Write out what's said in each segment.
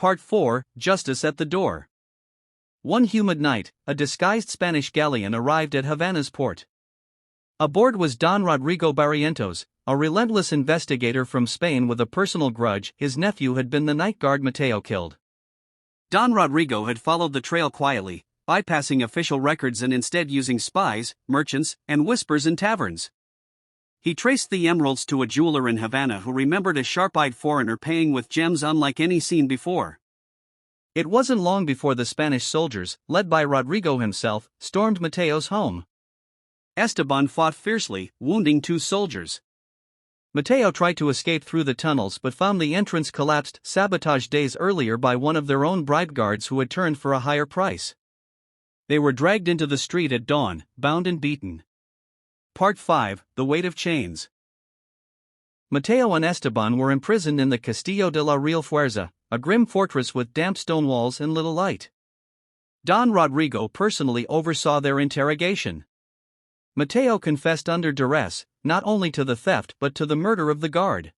Part 4, Justice at the Door. One humid night, a disguised Spanish galleon arrived at Havana's port. Aboard was Don Rodrigo Barrientos, a relentless investigator from Spain with a personal grudge. His nephew had been the night guard Mateo killed. Don Rodrigo had followed the trail quietly, bypassing official records and instead using spies, merchants, and whispers in taverns. He traced the emeralds to a jeweler in Havana who remembered a sharp-eyed foreigner paying with gems unlike any seen before. It wasn't long before the Spanish soldiers, led by Rodrigo himself, stormed Mateo's home. Esteban fought fiercely, wounding 2 soldiers. Mateo tried to escape through the tunnels but found the entrance collapsed, sabotaged days earlier by one of their own bribe guards who had turned for a higher price. They were dragged into the street at dawn, bound and beaten. Part 5, The Weight of Chains. Mateo and Esteban were imprisoned in the Castillo de la Real Fuerza, a grim fortress with damp stone walls and little light. Don Rodrigo personally oversaw their interrogation. Mateo confessed under duress, not only to the theft but to the murder of the guard.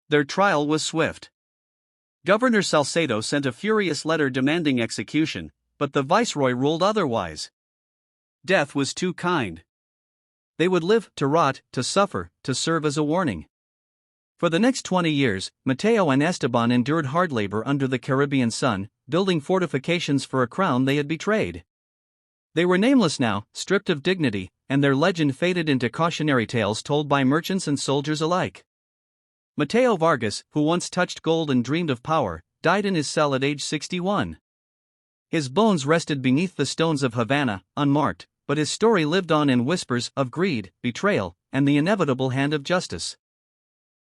Their trial was swift. Governor Salcedo sent a furious letter demanding execution, but the viceroy ruled otherwise. Death was too kind. They would live, to rot, to suffer, to serve as a warning. For the next 20 years, Mateo and Esteban endured hard labor under the Caribbean sun, building fortifications for a crown they had betrayed. They were nameless now, stripped of dignity, and their legend faded into cautionary tales told by merchants and soldiers alike. Mateo Vargas, who once touched gold and dreamed of power, died in his cell at age 61. His bones rested beneath the stones of Havana, unmarked, but his story lived on in whispers of greed, betrayal, and the inevitable hand of justice.